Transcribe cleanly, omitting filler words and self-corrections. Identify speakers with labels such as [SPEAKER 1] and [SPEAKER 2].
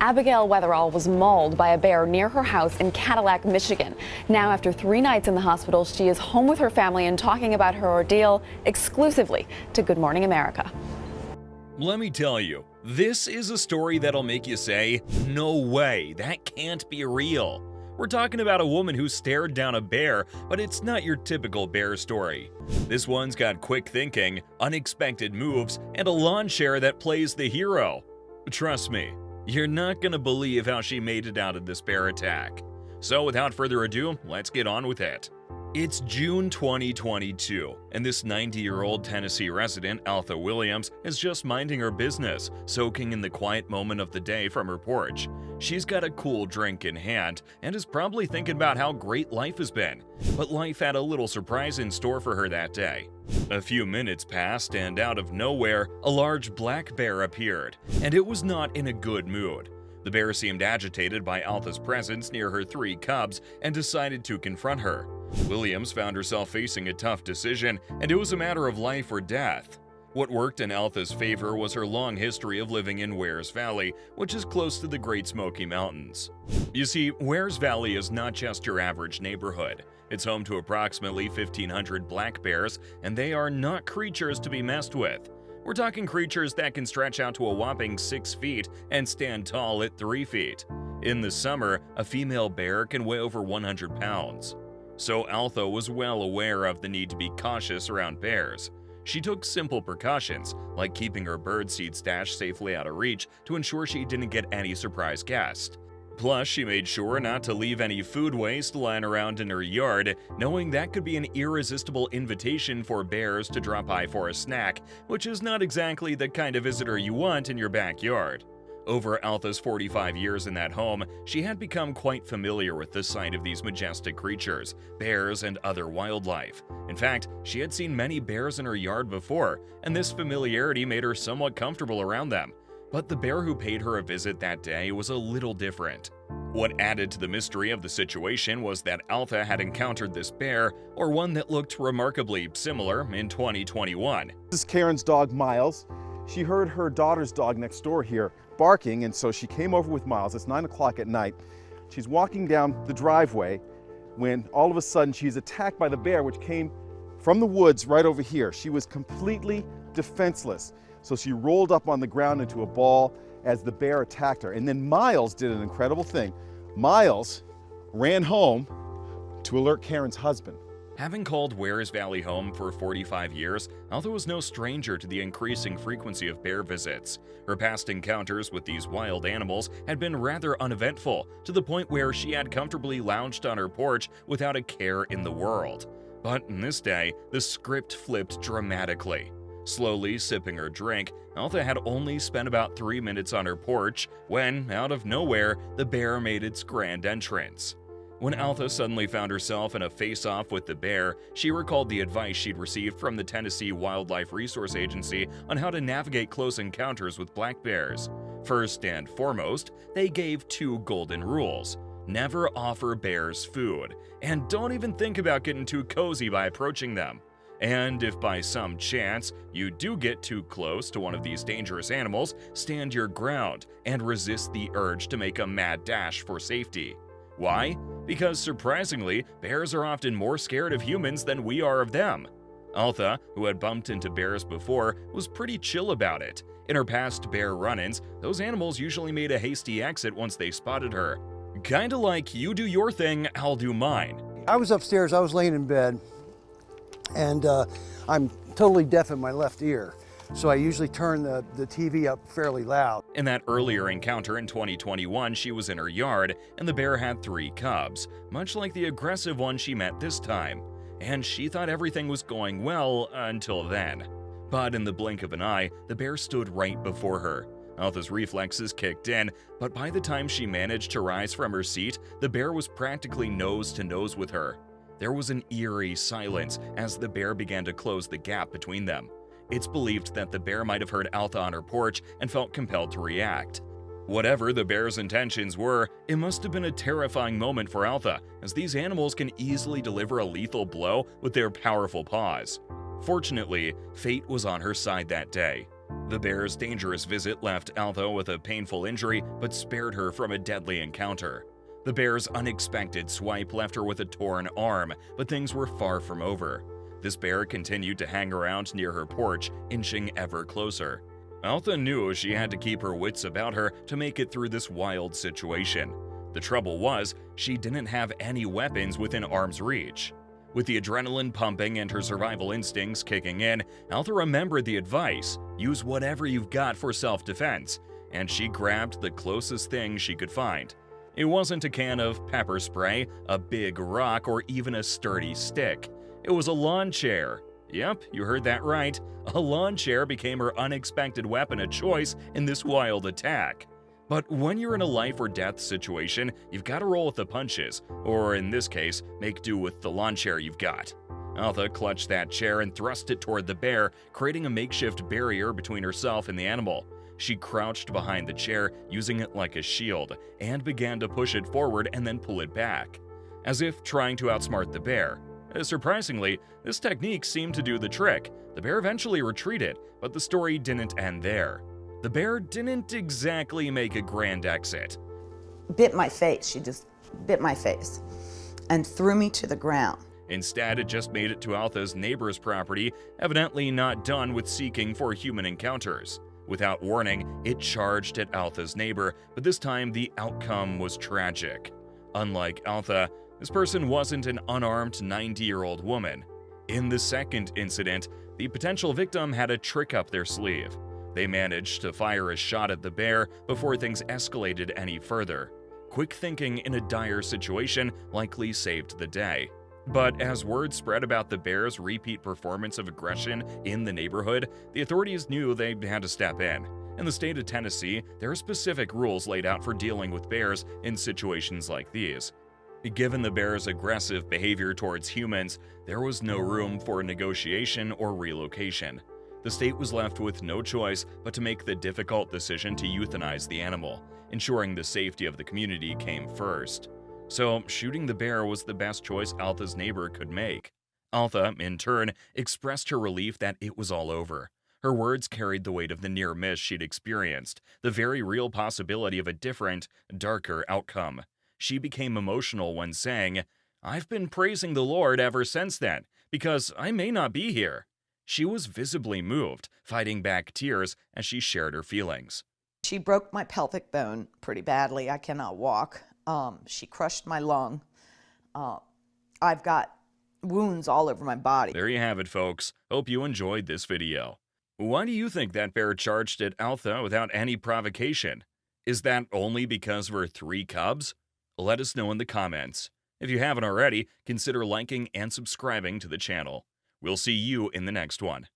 [SPEAKER 1] Abigail Weatherall was mauled by a bear near her house in Cadillac, Michigan. Now, after 3 nights in the hospital, she is home with her family and talking about her ordeal exclusively to Good Morning America.
[SPEAKER 2] Let me tell you, this is a story that'll make you say, no way, that can't be real. We're talking about a woman who stared down a bear, but it's not your typical bear story. This one's got quick thinking, unexpected moves, and a lawn chair that plays the hero. Trust me, you're not gonna believe how she made it out of this bear attack. So without further ado, let's get on with it. It's June 2022, and this 90-year-old Tennessee resident, Altha Williams, is just minding her business, soaking in the quiet moment of the day from her porch. She's got a cool drink in hand and is probably thinking about how great life has been. But life had a little surprise in store for her that day. A few minutes passed, and out of nowhere, a large black bear appeared, and it was not in a good mood. The bear seemed agitated by Altha's presence near her 3 cubs and decided to confront her. Williams found herself facing a tough decision, and it was a matter of life or death. What worked in Altha's favor was her long history of living in Wears Valley, which is close to the Great Smoky Mountains. You see, Wears Valley is not just your average neighborhood. It's home to approximately 1,500 black bears, and they are not creatures to be messed with. We're talking creatures that can stretch out to a whopping 6 feet and stand tall at 3 feet. In the summer, a female bear can weigh over 100 pounds. So Altha was well aware of the need to be cautious around bears. She took simple precautions, like keeping her birdseed stash safely out of reach to ensure she didn't get any surprise guests. Plus, she made sure not to leave any food waste lying around in her yard, knowing that could be an irresistible invitation for bears to drop by for a snack, which is not exactly the kind of visitor you want in your backyard. Over Altha's 45 years in that home, she had become quite familiar with the sight of these majestic creatures, bears and other wildlife. In fact, she had seen many bears in her yard before, and this familiarity made her somewhat comfortable around them. But the bear who paid her a visit that day was a little different. What added to the mystery of the situation was that Altha had encountered this bear, or one that looked remarkably similar, in 2021.
[SPEAKER 3] This is Karen's dog, Miles. She heard her daughter's dog next door here barking, and so she came over with Miles. It's 9 o'clock at night. She's walking down the driveway when all of a sudden she's attacked by the bear, which came from the woods right over here. She was completely defenseless. So she rolled up on the ground into a ball as the bear attacked her. And then Miles did an incredible thing. Miles ran home to alert Karen's husband.
[SPEAKER 2] Having called Wears Valley home for 45 years, Altha was no stranger to the increasing frequency of bear visits. Her past encounters with these wild animals had been rather uneventful, to the point where she had comfortably lounged on her porch without a care in the world. But in this day, the script flipped dramatically. Slowly sipping her drink, Altha had only spent about 3 minutes on her porch when, out of nowhere, the bear made its grand entrance. When Altha suddenly found herself in a face-off with the bear, she recalled the advice she'd received from the Tennessee Wildlife Resource Agency on how to navigate close encounters with black bears. First and foremost, they gave 2 golden rules. Never offer bears food, and don't even think about getting too cozy by approaching them. And if by some chance you do get too close to one of these dangerous animals, stand your ground and resist the urge to make a mad dash for safety. Why? Because surprisingly, bears are often more scared of humans than we are of them. Altha, who had bumped into bears before, was pretty chill about it. In her past bear run-ins, those animals usually made a hasty exit once they spotted her. Kinda like, you do your thing, I'll do mine.
[SPEAKER 4] I was upstairs, I was laying in bed, and I'm totally deaf in my left ear. So I usually turn the TV up fairly loud.
[SPEAKER 2] In that earlier encounter in 2021, she was in her yard, and the bear had 3 cubs, much like the aggressive one she met this time. And she thought everything was going well until then. But in the blink of an eye, the bear stood right before her. Altha's reflexes kicked in, but by the time she managed to rise from her seat, the bear was practically nose to nose with her. There was an eerie silence as the bear began to close the gap between them. It's believed that the bear might have heard Altha on her porch and felt compelled to react. Whatever the bear's intentions were, it must have been a terrifying moment for Altha, as these animals can easily deliver a lethal blow with their powerful paws. Fortunately, fate was on her side that day. The bear's dangerous visit left Altha with a painful injury but spared her from a deadly encounter. The bear's unexpected swipe left her with a torn arm, but things were far from over. This bear continued to hang around near her porch, inching ever closer. Altha knew she had to keep her wits about her to make it through this wild situation. The trouble was, she didn't have any weapons within arm's reach. With the adrenaline pumping and her survival instincts kicking in, Altha remembered the advice: use whatever you've got for self-defense, and she grabbed the closest thing she could find. It wasn't a can of pepper spray, a big rock, or even a sturdy stick. It was a lawn chair. Yep, you heard that right. A lawn chair became her unexpected weapon of choice in this wild attack. But when you're in a life or death situation, you've got to roll with the punches, or in this case, make do with the lawn chair you've got. Altha clutched that chair and thrust it toward the bear, creating a makeshift barrier between herself and the animal. She crouched behind the chair, using it like a shield, and began to push it forward and then pull it back, as if trying to outsmart the bear. Surprisingly, this technique seemed to do the trick. The bear eventually retreated, but the story didn't end there. The bear didn't exactly make a grand exit.
[SPEAKER 5] Bit my face. She just bit my face and threw me to the ground.
[SPEAKER 2] Instead, it just made it to Altha's neighbor's property, evidently not done with seeking for human encounters. Without warning, it charged at Altha's neighbor, but this time the outcome was tragic. Unlike Altha, this person wasn't an unarmed 90-year-old woman. In the second incident, the potential victim had a trick up their sleeve. They managed to fire a shot at the bear before things escalated any further. Quick thinking in a dire situation likely saved the day. But as word spread about the bear's repeat performance of aggression in the neighborhood, the authorities knew they had to step in. In the state of Tennessee, there are specific rules laid out for dealing with bears in situations like these. Given the bear's aggressive behavior towards humans, there was no room for negotiation or relocation. The state was left with no choice but to make the difficult decision to euthanize the animal, ensuring the safety of the community came first. So, shooting the bear was the best choice Altha's neighbor could make. Altha, in turn, expressed her relief that it was all over. Her words carried the weight of the near miss she'd experienced, the very real possibility of a different, darker outcome. She became emotional when saying, "I've been praising the Lord ever since then, because I may not be here." She was visibly moved, fighting back tears as she shared her feelings.
[SPEAKER 5] She broke my pelvic bone pretty badly. I cannot walk. She crushed my lung. I've got wounds all over my body.
[SPEAKER 2] There you have it, folks. Hope you enjoyed this video. Why do you think that bear charged at Altha without any provocation? Is that only because of her 3 cubs? Let us know in the comments. If you haven't already, consider liking and subscribing to the channel. We'll see you in the next one.